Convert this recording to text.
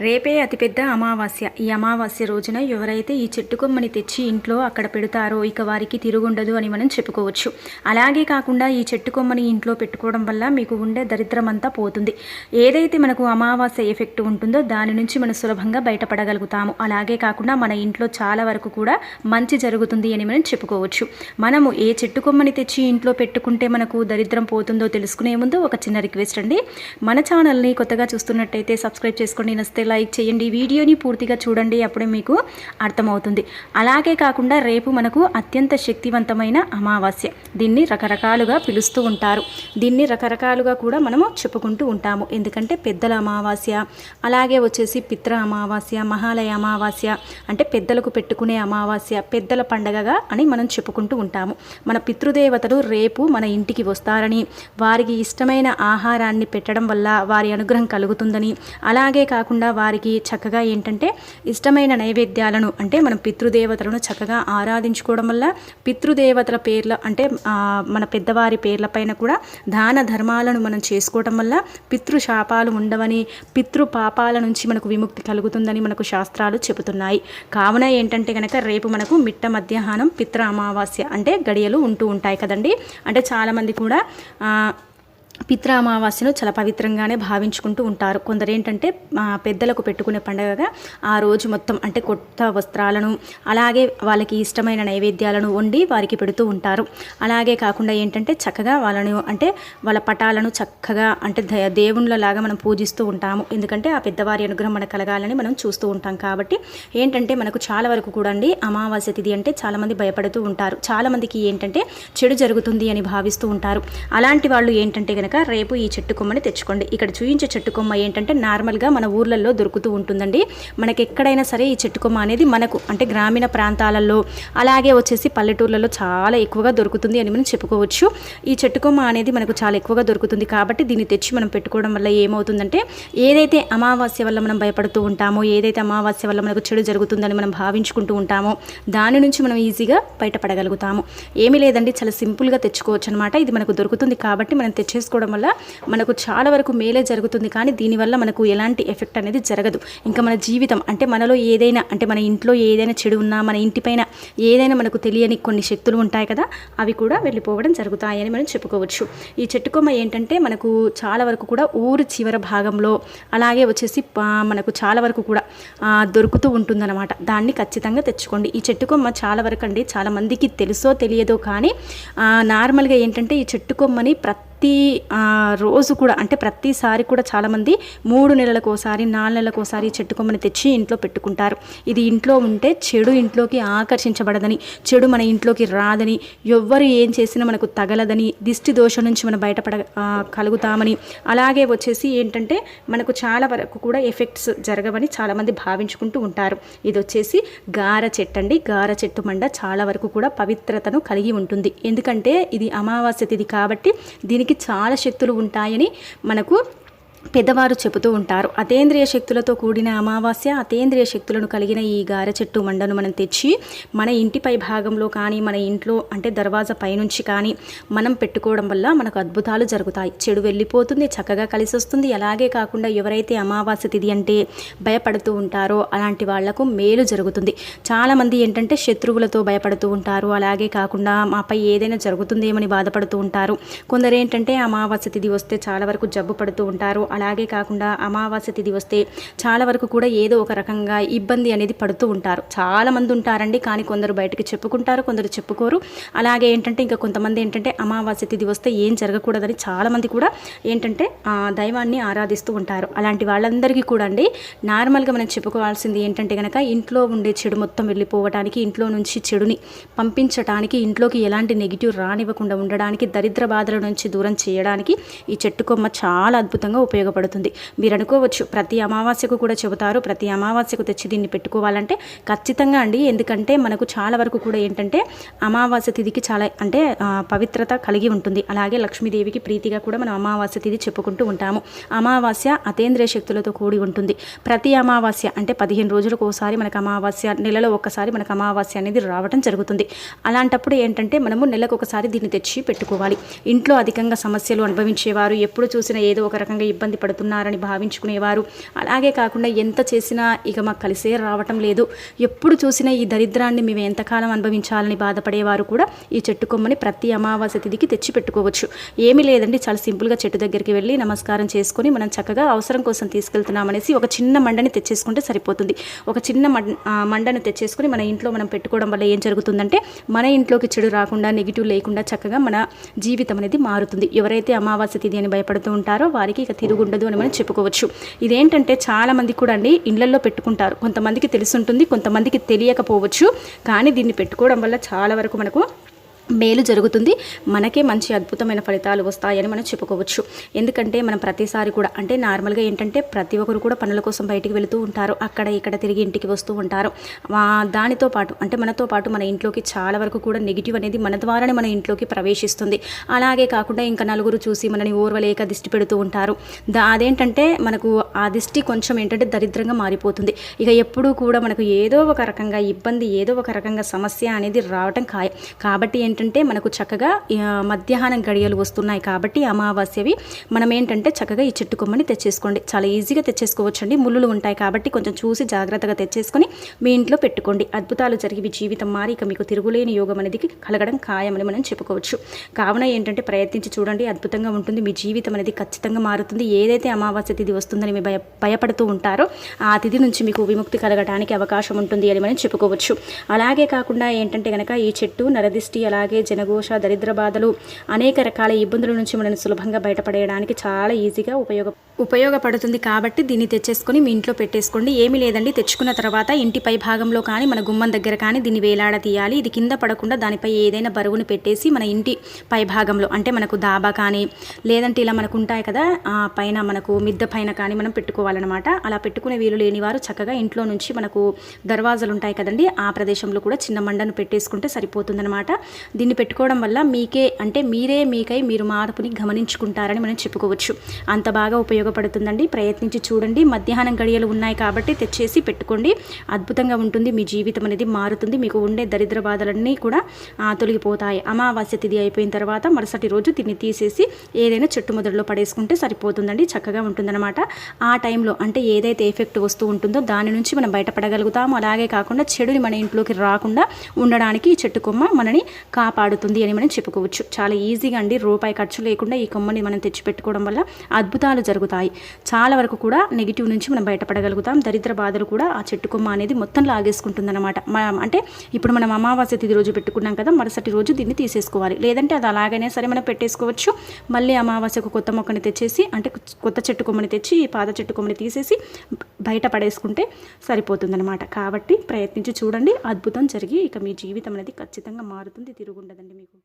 రేపే అతిపెద్ద అమావాస్య. ఈ అమావాస్య రోజున ఎవరైతే ఈ చెట్టు కొమ్మని తెచ్చి ఇంట్లో అక్కడ పెడతారో ఇక వారికి తిరుగుండదు అని మనం చెప్పుకోవచ్చు. అలాగే కాకుండా ఈ చెట్టు కొమ్మని ఇంట్లో పెట్టుకోవడం వల్ల మీకు ఉండే దరిద్రం అంతా పోతుంది. ఏదైతే మనకు అమావాస్య ఎఫెక్ట్ ఉంటుందో దాని నుంచి మనం సులభంగా బయటపడగలుగుతాము. అలాగే కాకుండా మన ఇంట్లో చాలా వరకు కూడా మంచి జరుగుతుంది అని మనం చెప్పుకోవచ్చు. మనము ఏ చెట్టు కొమ్మని తెచ్చి ఇంట్లో పెట్టుకుంటే మనకు దరిద్రం పోతుందో తెలుసుకునే ముందు ఒక చిన్న రిక్వెస్ట్ అండి. మన ఛానల్ని కొత్తగా చూస్తున్నట్టయితే సబ్స్క్రైబ్ చేసుకోండి, నచ్చితే లైక్ చేయండి, వీడియోని పూర్తిగా చూడండి, అప్పుడే మీకు అర్థమవుతుంది. అలాగే కాకుండా రేపు మనకు అత్యంత శక్తివంతమైన అమావాస్య. దీన్ని రకరకాలుగా పిలుస్తూ ఉంటారు. దీన్ని రకరకాలుగా కూడా మనము చెప్పుకుంటూ ఉంటాము. ఎందుకంటే పెద్దల అమావాస్య, అలాగే వచ్చేసి పిత్ర అమావాస్య, మహాలయ అమావాస్య అంటే పెద్దలకు పెట్టుకునే అమావాస్య, పెద్దల పండగగా అని మనం చెప్పుకుంటూ ఉంటాము. మన పితృదేవతలు రేపు మన ఇంటికి వస్తారని, వారికి ఇష్టమైన ఆహారాన్ని పెట్టడం వల్ల వారి అనుగ్రహం కలుగుతుందని, అలాగే కాకుండా వారికి చక్కగా ఏంటంటే ఇష్టమైన నైవేద్యాలను అంటే మనం పితృదేవతలను చక్కగా ఆరాధించుకోవడం వల్ల పితృదేవతల పేర్ల అంటే మన పెద్దవారి పేర్ల పైన కూడా దాన ధర్మాలను మనం చేసుకోవడం వల్ల పితృశాపాలు ఉండవని, పితృ పాపాల నుంచి మనకు విముక్తి కలుగుతుందని మనకు శాస్త్రాలు చెబుతున్నాయి. కావున ఏంటంటే కనుక రేపు మనకు మిట్ట మధ్యాహ్నం పిత్ర అమావాస్య అంటే గడియలు ఉంటూ ఉంటాయి కదండి. అంటే చాలామంది కూడా పిత్ర అమావాస్యను చాలా పవిత్రంగానే భావించుకుంటూ ఉంటారు. కొందరు ఏంటంటే పెద్దలకు పెట్టుకునే పండుగగా ఆ రోజు మొత్తం అంటే కొత్త వస్త్రాలను అలాగే వాళ్ళకి ఇష్టమైన నైవేద్యాలను వండి వారికి పెడుతూ ఉంటారు. అలాగే కాకుండా ఏంటంటే చక్కగా వాళ్ళను అంటే వాళ్ళ పటాలను చక్కగా అంటే దేవుళ్ళలాగా మనం పూజిస్తూ ఉంటాము. ఎందుకంటే ఆ పెద్దవారి అనుగ్రహం మనకు కలగాలని మనం చూస్తూ ఉంటాం. కాబట్టి ఏంటంటే మనకు చాలా వరకు కూడా అండి అమావాస్య తిథి అంటే చాలామంది భయపడుతూ ఉంటారు. చాలామందికి ఏంటంటే చెడు జరుగుతుంది అని భావిస్తూ ఉంటారు. అలాంటి వాళ్ళు ఏంటంటే కనుక రేపు ఈ చెట్టు కొమ్మని తెచ్చుకోండి. ఇక్కడ చూయించే చెట్టు కొమ్మ ఏంటంటే నార్మల్గా మన ఊర్లలో దొరుకుతూ ఉంటుందండి. మనకి ఎక్కడైనా సరే ఈ చెట్టు కొమ్మ అనేది మనకు అంటే గ్రామీణ ప్రాంతాలలో అలాగే వచ్చేసి పల్లెటూర్లలో చాలా ఎక్కువగా దొరుకుతుంది అని మనం చెప్పుకోవచ్చు. ఈ చెట్టు కొమ్మ అనేది మనకు చాలా ఎక్కువగా దొరుకుతుంది. కాబట్టి దీన్ని తెచ్చి మనం పెట్టుకోవడం వల్ల ఏమవుతుందంటే ఏదైతే అమావాస్య వల్ల మనం భయపడుతూ ఉంటామో, ఏదైతే అమావాస్య వల్ల మనకు చెడు జరుగుతుందని మనం భావించుకుంటూ ఉంటామో దాని నుంచి మనం ఈజీగా బయటపడగలుగుతాము. ఏమీ లేదండి, చాలా సింపుల్గా తెచ్చుకోవచ్చు అనమాట. ఇది మనకు దొరుకుతుంది కాబట్టి మనం తెచ్చేసుకోవడం వల్ల మనకు చాలా వరకు మేలే జరుగుతుంది. కానీ దీనివల్ల మనకు ఎలాంటి ఎఫెక్ట్ అనేది జరగదు. ఇంకా మన జీవితం అంటే మనలో ఏదైనా అంటే మన ఇంట్లో ఏదైనా చెడు ఉన్నా, మన ఇంటిపైన ఏదైనా మనకు తెలియని కొన్ని శక్తులు ఉంటాయి కదా, అవి కూడా వెళ్ళిపోవడం జరుగుతాయని మనం చెప్పుకోవచ్చు. ఈ చెట్టు కొమ్మ ఏంటంటే మనకు చాలా వరకు కూడా ఊరు చివరి భాగంలో అలాగే వచ్చేసి మనకు చాలా వరకు కూడా దొరుకుతూ ఉంటుందన్నమాట. దాన్ని ఖచ్చితంగా తెచ్చుకోండి. ఈ చెట్టు కొమ్మ చాలా వరకు అండి చాలా మందికి తెలుసో తెలియదో కానీ నార్మల్గా ఏంటంటే ఈ చెట్టు కొమ్మని ప్రతి రోజు కూడా అంటే ప్రతిసారి కూడా చాలామంది 3 నెలలకోసారి 4 నెలలకోసారి చెట్టు కొమ్మని తెచ్చి ఇంట్లో పెట్టుకుంటారు. ఇది ఇంట్లో ఉంటే చెడు ఇంట్లోకి ఆకర్షించబడదని, చెడు మన ఇంట్లోకి రాదని, ఎవ్వరు ఏం చేసినా మనకు తగలదని, దిష్టి దోషం నుంచి మనం కలుగుతామని, అలాగే వచ్చేసి ఏంటంటే మనకు చాలా వరకు కూడా ఎఫెక్ట్స్ జరగవని చాలామంది భావించుకుంటూ ఉంటారు. ఇది వచ్చేసి గార చెట్టు అండి. గార చెట్టు మండ చాలా వరకు కూడా పవిత్రతను కలిగి ఉంటుంది. ఎందుకంటే ఇది అమావాస్య తిథి కాబట్టి దీనికి చాలా శక్తులు ఉంటాయని మనకు పెద్దవారు చెబుతూ ఉంటారు. అతేంద్రియ శక్తులతో కూడిన అమావాస్య, అతేంద్రియ శక్తులను కలిగిన ఈ గార చెట్టు మండను మనం తెచ్చి మన ఇంటి పై భాగంలో కానీ మన ఇంట్లో అంటే దర్వాజా పైనుంచి కానీ మనం పెట్టుకోవడం వల్ల మనకు అద్భుతాలు జరుగుతాయి. చెడు వెళ్ళిపోతుంది, చక్కగా కలిసి వస్తుంది. అలాగే కాకుండా ఎవరైతే అమావాస్య తిథి అంటే భయపడుతూ ఉంటారో అలాంటి వాళ్లకు మేలు జరుగుతుంది. చాలామంది ఏంటంటే శత్రువులతో భయపడుతూ ఉంటారు. అలాగే కాకుండా మాపై ఏదైనా జరుగుతుందేమని బాధపడుతూ ఉంటారు. కొందరు ఏంటంటే అమావాస్య తిథి వస్తే చాలా వరకు జబ్బు పడుతూ ఉంటారు. అలాగే కాకుండా అమావాస్య తిథి వస్తే చాలా వరకు కూడా ఏదో ఒక రకంగా ఇబ్బంది అనేది పడుతూ ఉంటారు. చాలా మంది ఉంటారండి. కానీ కొందరు బయటకు చెప్పుకుంటారు, కొందరు చెప్పుకోరు. అలాగే ఏంటంటే ఇంకా కొంతమంది ఏంటంటే అమావాస్య తిథి వస్తే ఏం జరగకూడదని చాలామంది కూడా ఏంటంటే దైవాన్ని ఆరాధిస్తూ ఉంటారు. అలాంటి వాళ్ళందరికీ కూడా అండి నార్మల్గా మనం చెప్పుకోవాల్సింది ఏంటంటే కనుక ఇంట్లో ఉండే చెడు మొత్తం వెళ్ళిపోవడానికి, ఇంట్లో నుంచి చెడుని పంపించడానికి, ఇంట్లోకి ఎలాంటి నెగిటివ్ రానివ్వకుండా ఉండడానికి, దరిద్ర బాధల నుంచి దూరం చేయడానికి ఈ చెట్టు కొమ్మ చాలా అద్భుతంగా ఉపయోగపడుతుంది. మీరు అనుకోవచ్చు ప్రతి అమావాస్యకు కూడా చెబుతారు, ప్రతి అమావాస్యకు తెచ్చి దీన్ని పెట్టుకోవాలంటే ఖచ్చితంగా అండి. ఎందుకంటే మనకు చాలా వరకు కూడా ఏంటంటే అమావాస్య తిథికి చాలా అంటే పవిత్రత కలిగి ఉంటుంది. అలాగే లక్ష్మీదేవికి ప్రీతిగా కూడా మనం అమావాస్య తిథి చెప్పుకుంటూ ఉంటాము. అమావాస్య అతేంద్రియ శక్తులతో కూడి ఉంటుంది. ప్రతి అమావాస్య అంటే 15 రోజులకు ఒకసారి మనకు అమావాస్య, నెలలో ఒక్కసారి మనకు అమావాస్య అనేది రావడం జరుగుతుంది. అలాంటప్పుడు ఏంటంటే మనము నెలకు ఒకసారి దీన్ని తెచ్చి పెట్టుకోవాలి. ఇంట్లో అధికంగా సమస్యలు అనుభవించేవారు, ఎప్పుడు చూసినా ఏదో ఒక రకంగా ఇబ్బంది ఇబ్బంది పడుతున్నారని భావించుకునేవారు. అలాగే కాకుండా ఎంత చేసినా ఇక మాకు కలిసే రావటం లేదు, ఎప్పుడు చూసినా ఈ దరిద్రాన్ని మేము ఎంతకాలం అనుభవించాలని బాధపడేవారు కూడా ఈ చెట్టు కొమ్మని ప్రతి అమావాస్య తిథికి తెచ్చి పెట్టుకోవచ్చు. ఏమీ లేదండి, చాలా సింపుల్గా చెట్టు దగ్గరికి వెళ్ళి నమస్కారం చేసుకొని మనం చక్కగా అవసరం కోసం తీసుకెళ్తున్నామనేసి ఒక చిన్న మండని తెచ్చేసుకుంటే సరిపోతుంది. ఒక చిన్న మండను తెచ్చేసుకొని మన ఇంట్లో మనం పెట్టుకోవడం వల్ల ఏం జరుగుతుందంటే మన ఇంట్లోకి చెడు రాకుండా, నెగిటివ్ లేకుండా చక్కగా మన జీవితం అనేది మారుతుంది. ఎవరైతే అమావాస్య తిథి అని భయపడుతూ ఉంటారో వారికి ఇక తిరుగుండదు అని మనం చెప్పుకోవచ్చు. ఇదేంటంటే చాలామంది కూడా అండి ఇళ్లల్లో పెట్టుకుంటారు. కొంతమందికి తెలుసుంటుంది, కొంతమందికి తెలియకపోవచ్చు. కానీ దీన్ని పెట్టుకోవడం వల్ల చాలా వరకు మనకు మేలు జరుగుతుంది, మనకే మంచి అద్భుతమైన ఫలితాలు వస్తాయని మనం చెప్పుకోవచ్చు. ఎందుకంటే మనం ప్రతిసారి కూడా అంటే నార్మల్గా ఏంటంటే ప్రతి ఒక్కరు కూడా పనుల కోసం బయటికి వెళుతూ ఉంటారు, అక్కడ ఇక్కడ తిరిగి ఇంటికి వస్తూ ఉంటారు. దానితో పాటు అంటే మనతో పాటు మన ఇంట్లోకి చాలా వరకు కూడా నెగిటివ్ అనేది మన ద్వారానే మన ఇంట్లోకి ప్రవేశిస్తుంది. అలాగే కాకుండా ఇంకా నలుగురు చూసి మనని ఓర్వలేక దిష్టి పెడుతూ ఉంటారు. అదేంటంటే మనకు ఆ దిష్టి కొంచెం ఏంటంటే దరిద్రంగా మారిపోతుంది. ఇక ఎప్పుడూ కూడా మనకు ఏదో ఒక రకంగా ఇబ్బంది, ఏదో ఒక రకంగా సమస్య అనేది రావటం ఖాయం. కాబట్టి ఏంటంటే మనకు చక్కగా మధ్యాహ్నం గడియలు వస్తున్నాయి కాబట్టి అమావాస్యవి మనం ఏంటంటే చక్కగా ఈ చెట్టు కొమ్మని తెచ్చేసుకోండి. చాలా ఈజీగా తెచ్చేసుకోవచ్చండి, ముళ్ళులు ఉంటాయి కాబట్టి కొంచెం చూసి జాగ్రత్తగా తెచ్చేసుకొని మీ ఇంట్లో పెట్టుకోండి. అద్భుతాలు జరిగి మీ జీవితం మారి ఇక మీకు తిరుగులేని యోగం అనేది కలగడం ఖాయమని మనం చెప్పుకోవచ్చు. కావున ఏంటంటే ప్రయత్నించి చూడండి, అద్భుతంగా ఉంటుంది, మీ జీవితం అనేది ఖచ్చితంగా మారుతుంది. ఏదైతే అమావాస్య తిథి వస్తుందని మీ భయపడుతూ ఉంటారో ఆ తిథి నుంచి మీకు విముక్తి కలగడానికి అవకాశం ఉంటుంది అని మనం చెప్పుకోవచ్చు. అలాగే కాకుండా ఏంటంటే కనుక ఈ చెట్టు నరదిష్టి, అలాగే జనఘోష, దరిద్ర బాధలు, అనేక రకాల ఇబ్బందుల నుంచి మనం సులభంగా బయటపడేయడానికి చాలా ఈజీగా ఉపయోగపడుతుంది. కాబట్టి దీన్ని తెచ్చేసుకొని మీ ఇంట్లో పెట్టేసుకోండి. ఏమీ లేదండి, తెచ్చుకున్న తర్వాత ఇంటి పై భాగంలో కానీ మన గుమ్మం దగ్గర కానీ దీన్ని వేలాడదీయాలి. ఇది కింద పడకుండా దానిపై ఏదైనా బరువును పెట్టేసి మన ఇంటి పై భాగంలో అంటే మనకు దాబా కానీ లేదంటే ఇలా మనకు ఉంటాయి కదా పైన మనకు మిద్దె పైన కానీ మనం పెట్టుకోవాలన్నమాట. అలా పెట్టుకునే వీలు లేని వారు చక్కగా ఇంట్లో నుంచి మనకు దర్వాజాలు ఉంటాయి కదండి, ఆ ప్రదేశంలో కూడా చిన్న మండను పెట్టేసుకుంటే సరిపోతుందన్నమాట. దీన్ని పెట్టుకోవడం వల్ల మీకే అంటే మీకై మీరు మార్పుని గమనించుకుంటారని మనం చెప్పుకోవచ్చు. అంత బాగా ఉపయోగపడుతుందండి, ప్రయత్నించి చూడండి. మధ్యాహ్నం గడియలు ఉన్నాయి కాబట్టి తెచ్చేసి పెట్టుకోండి, అద్భుతంగా ఉంటుంది, మీ జీవితం అనేది మారుతుంది, మీకు ఉండే దరిద్ర బాధలన్నీ కూడా తొలగిపోతాయి. అమావాస్య తిథి అయిపోయిన తర్వాత మరుసటి రోజు దీన్ని తీసేసి ఏదైనా చెట్టు మొదట్లో పడేసుకుంటే సరిపోతుందండి, చక్కగా ఉంటుందన్నమాట. ఆ టైంలో అంటే ఏదైతే ఎఫెక్ట్ వస్తూ ఉంటుందో దాని నుంచి మనం బయటపడగలుగుతాము. అలాగే కాకుండా చెడుని మన ఇంట్లోకి రాకుండా ఉండడానికి ఈ చెట్టు కొమ్మ మనని కాపాడుతుంది అని మనం చెప్పుకోవచ్చు. చాలా ఈజీగా అండి, రూపాయి ఖర్చు లేకుండా ఈ కొమ్మని మనం తెచ్చిపెట్టుకోవడం వల్ల అద్భుతాలు జరుగుతాయి. చాలా వరకు కూడా నెగిటివ్ నుంచి మనం బయటపడగలుగుతాం. దరిద్ర బాధలు కూడా ఆ చెట్టు కొమ్మ అనేది మొత్తం లాగేసుకుంటుంది అనమాట. అంటే ఇప్పుడు మనం అమావాస్య తిథి రోజు పెట్టుకున్నాం కదా, మరుసటి రోజు దీన్ని తీసేసుకోవాలి. లేదంటే అది అలాగైనా సరే మనం పెట్టేసుకోవచ్చు. మళ్ళీ అమావాస్యకు కొత్త మొక్కని తెచ్చేసి అంటే కొత్త చెట్టు కొమ్మని తెచ్చి ఈ పాత చెట్టు కొమ్మని తీసేసి బయట పడేసుకుంటే సరిపోతుందన్నమాట. కాబట్టి ప్రయత్నించి చూడండి, అద్భుతం జరిగి ఇక మీ జీవితం అనేది ఖచ్చితంగా మారుతుంది, తిరుగుండదండి మీకు.